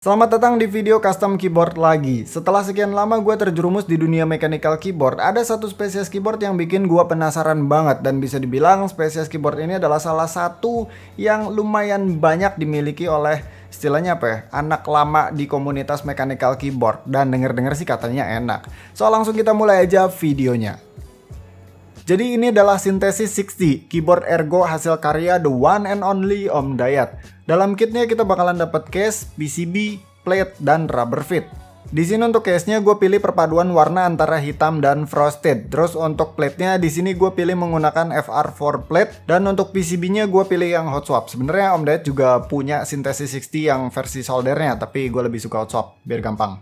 Selamat datang di video custom keyboard lagi. Setelah sekian lama gue terjerumus di dunia mechanical keyboard, ada satu spesies keyboard yang bikin gue penasaran banget. Dan bisa dibilang spesies keyboard ini adalah salah satu yang lumayan banyak dimiliki oleh istilahnya apa ya, anak lama di komunitas mechanical keyboard. Dan denger-denger sih katanya enak. So langsung kita mulai aja videonya. Jadi ini adalah Synthesis 60, keyboard ergo hasil karya the one and only Om Dayat. Dalam kitnya kita bakalan dapat case, PCB, plate, dan rubber fit. Di sini untuk case-nya gue pilih perpaduan warna antara hitam dan frosted. Terus untuk plate-nya di sini gue pilih menggunakan FR4 plate, dan untuk PCB-nya gue pilih yang hot swap. Sebenarnya Om Dayat juga punya Synthesis 60 yang versi soldernya, tapi gue lebih suka hot swap biar gampang.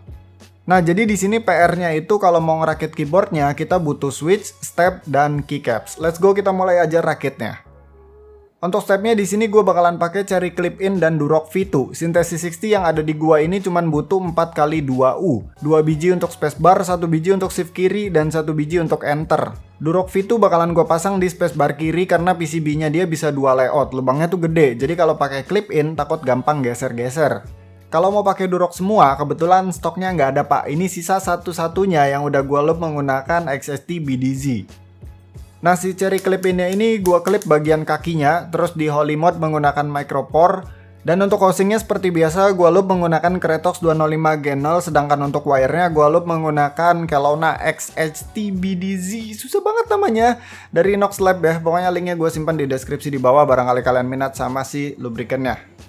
Nah, jadi di sini PR-nya itu kalau mau ngerakit keyboardnya, kita butuh switch, step, dan keycaps. Let's go, kita mulai aja rakitnya. Untuk stepnya di sini gue bakalan pakai Cherry Clip-In dan Durock V2. Synthesis 60 yang ada di gua ini cuman butuh 4x2U. 2 biji untuk spacebar, 1 biji untuk shift kiri, dan 1 biji untuk enter. Durock V2 bakalan gue pasang di spacebar kiri karena PCB-nya dia bisa 2 layout. Lubangnya tuh gede, jadi kalau pakai clip-in takut gampang geser-geser. Kalau mau pakai Durock semua, kebetulan stoknya nggak ada pak. Ini sisa satu-satunya yang udah gue loop menggunakan XST BDZ. Nah, si Cherry Clip-In-nya ini gue klip bagian kakinya, terus di Holy Mode menggunakan micropore. Dan untuk housingnya seperti biasa, gue loop menggunakan Kretox 205 G0, sedangkan untuk wire-nya gue loop menggunakan Kelowna XHT BDZ. Susah banget namanya. Dari Inox Lab ya, pokoknya linknya gue simpan di deskripsi di bawah, barangkali kalian minat sama si lubricannya.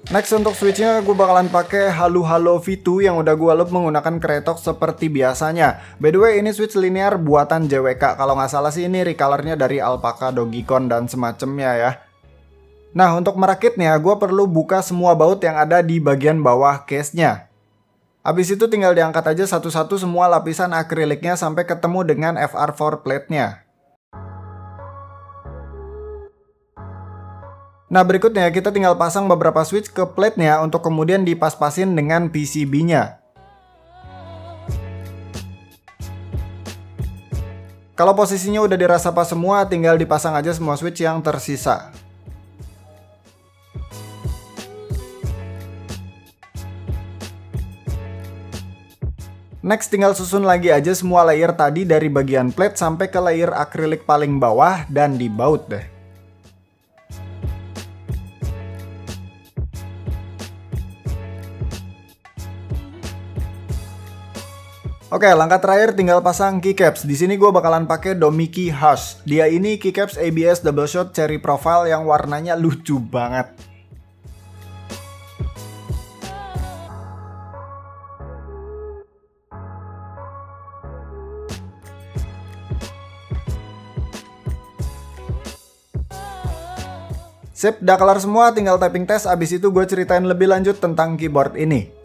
Next untuk switchnya gue bakalan pakai Halo V2 yang udah gue loop menggunakan Kretox seperti biasanya. By the way, ini switch linear buatan JWK. Kalau nggak salah sih ini recolornya dari Alpaca, Dogecoin, dan semacamnya ya. Nah, untuk merakitnya gue perlu buka semua baut yang ada di bagian bawah case-nya. Habis itu tinggal diangkat aja satu-satu semua lapisan akriliknya sampai ketemu dengan FR4 plate-nya. Nah, berikutnya kita tinggal pasang beberapa switch ke plate-nya untuk kemudian dipas-pasin dengan PCB-nya. Kalau posisinya udah dirasa pas semua, tinggal dipasang aja semua switch yang tersisa. Next, tinggal susun lagi aja semua layer tadi dari bagian plate sampai ke layer akrilik paling bawah dan dibaut deh. Oke, langkah terakhir tinggal pasang keycaps. Di sini gue bakalan pakai Domiki Hush. Dia ini keycaps ABS double shot cherry profile yang warnanya lucu banget. Sip, udah kelar semua, tinggal typing test. Abis itu gue ceritain lebih lanjut tentang keyboard ini.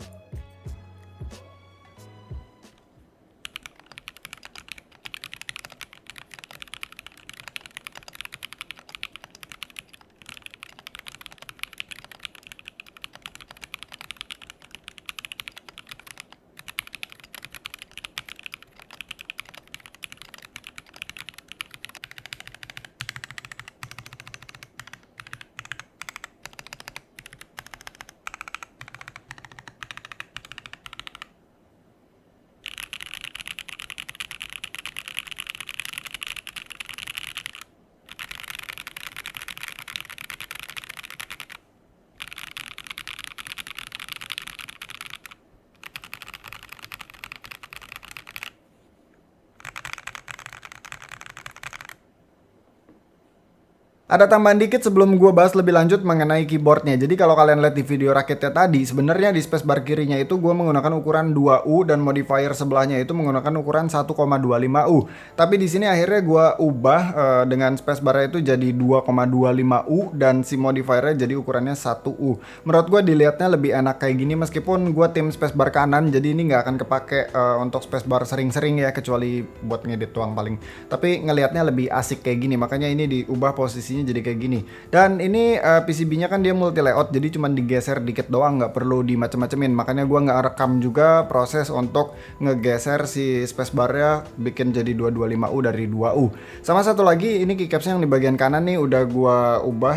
Ada tambahan dikit sebelum gue bahas lebih lanjut mengenai keyboardnya. Jadi kalau kalian lihat di video rakitnya tadi, sebenarnya di spacebar kirinya itu gue menggunakan ukuran 2U dan modifier sebelahnya itu menggunakan ukuran 1,25U. Tapi di sini akhirnya gue ubah dengan spacebar itu jadi 2,25U dan si modifiernya jadi ukurannya 1U. Menurut gue dilihatnya lebih enak kayak gini meskipun gue tim spacebar kanan, jadi ini nggak akan kepake untuk spacebar sering-sering ya, kecuali buat ngedit doang paling. Tapi ngelihatnya lebih asik kayak gini, makanya ini diubah posisinya PCB-nya jadi kayak gini. Dan ini PCB-nya kan dia multi layout, jadi cuma digeser dikit doang, nggak perlu dimacem-macemin. Makanya gua nggak rekam juga proses untuk ngegeser si spacebar-nya bikin jadi 225U dari 2U. Sama satu lagi, ini keycapsnya yang di bagian kanan nih udah gua ubah.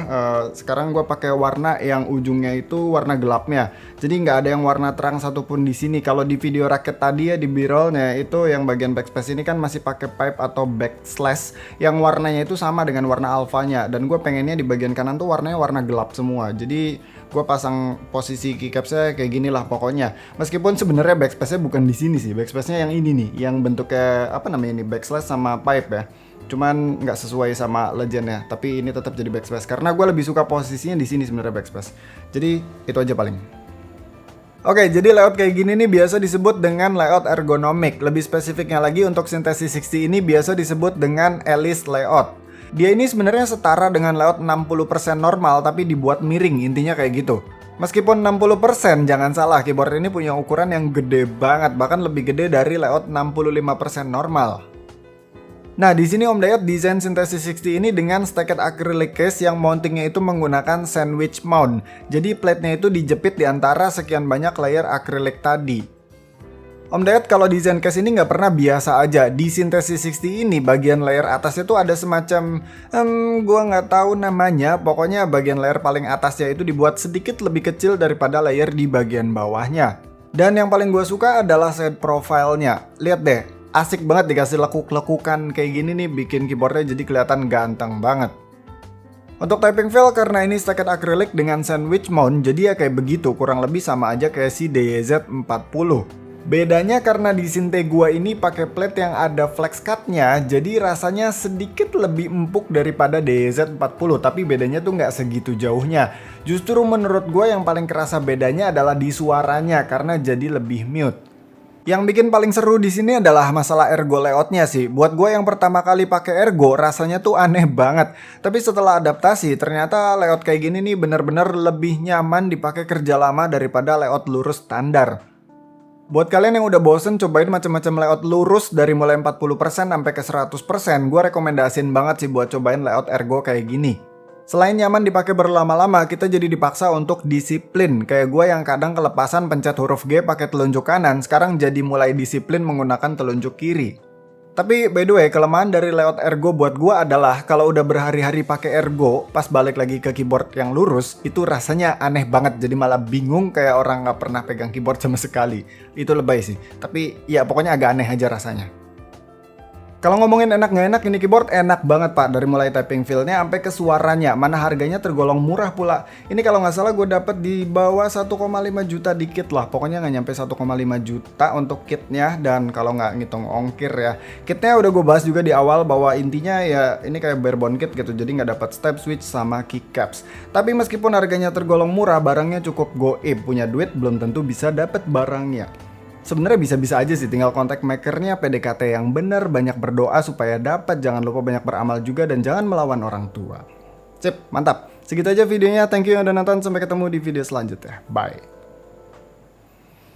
Sekarang gua pakai warna yang ujungnya itu warna gelapnya. Jadi nggak ada yang warna terang satupun di sini. Kalau di video rakit tadi ya di B-rollnya itu yang bagian backspace ini kan masih pakai pipe atau backslash yang warnanya itu sama dengan warna alfanya, dan gue pengennya di bagian kanan tuh warnanya warna gelap semua. Jadi gue pasang posisi keycapsnya kayak gini lah pokoknya. Meskipun sebenarnya backspace-nya bukan di sini sih, backspace-nya yang ini nih, yang bentuknya apa namanya ini, backslash sama pipe ya. Cuman nggak sesuai sama legendnya, tapi ini tetap jadi backspace karena gue lebih suka posisinya di sini sebenarnya backspace. Jadi itu aja paling. Oke, jadi layout kayak gini nih biasa disebut dengan layout ergonomik. Lebih spesifiknya lagi untuk Synthesis 60 ini biasa disebut dengan Alice layout. Dia ini sebenarnya setara dengan layout 60% normal tapi dibuat miring, intinya kayak gitu. Meskipun 60%, jangan salah, keyboard ini punya ukuran yang gede banget, bahkan lebih gede dari layout 65% normal. Nah, di sini Om Dayat desain Synthesis 60 ini dengan stacked acrylic case yang mountingnya itu menggunakan sandwich mount. Jadi plate-nya itu dijepit di antara sekian banyak layer akrilik tadi. Om Dayat kalau desain case ini nggak pernah biasa aja. Di Synthesis 60 ini bagian layer atasnya tuh ada semacam gua nggak tahu namanya. Pokoknya bagian layer paling atasnya itu dibuat sedikit lebih kecil daripada layer di bagian bawahnya. Dan yang paling gua suka adalah side profile-nya. Lihat deh. Asik banget dikasih lekuk-lekukan kayak gini nih, bikin keyboardnya jadi kelihatan ganteng banget. Untuk typing feel karena ini stacked acrylic dengan sandwich mount, jadi ya kayak begitu, kurang lebih sama aja kayak si DYZ40. Bedanya karena di Sinte gua ini pakai plate yang ada flex cut-nya, jadi rasanya sedikit lebih empuk daripada DYZ40, tapi bedanya tuh nggak segitu jauhnya. Justru menurut gua yang paling kerasa bedanya adalah di suaranya karena jadi lebih mute. Yang bikin paling seru di sini adalah masalah ergo layoutnya sih. Buat gue yang pertama kali pakai ergo rasanya tuh aneh banget. Tapi setelah adaptasi ternyata layout kayak gini nih bener-bener lebih nyaman dipakai kerja lama daripada layout lurus standar. Buat kalian yang udah bosen cobain macam-macam layout lurus dari mulai 40% sampai ke 100%, gue rekomendasiin banget sih buat cobain layout ergo kayak gini. Selain nyaman dipakai berlama-lama, kita jadi dipaksa untuk disiplin. Kayak gue yang kadang kelepasan pencet huruf G pakai telunjuk kanan, sekarang jadi mulai disiplin menggunakan telunjuk kiri. Tapi by the way, kelemahan dari layout ergo buat gue adalah kalau udah berhari-hari pakai ergo, pas balik lagi ke keyboard yang lurus, itu rasanya aneh banget. Jadi malah bingung kayak orang nggak pernah pegang keyboard sama sekali. Itu lebay sih. Tapi ya pokoknya agak aneh aja rasanya. Kalau ngomongin enak nggak enak, ini keyboard enak banget pak. Dari mulai typing feel-nya sampai ke suaranya. Mana harganya tergolong murah pula. Ini kalau nggak salah gue dapet di bawah 1,5 juta dikit lah. Pokoknya nggak nyampe 1,5 juta untuk kitnya. Dan kalau nggak ngitung ongkir ya. Kitnya udah gue bahas juga di awal bahwa intinya ya ini kayak barebone kit gitu. Jadi nggak dapat step switch sama keycaps. Tapi meskipun harganya tergolong murah, barangnya cukup goib. Punya duit belum tentu bisa dapet barangnya. Sebenarnya bisa-bisa aja sih, tinggal kontak makernya, PDKT yang bener, banyak berdoa supaya dapat, jangan lupa banyak beramal juga dan jangan melawan orang tua. Sip, mantap. Segitu aja videonya, thank you yang udah nonton, sampai ketemu di video selanjutnya. Bye.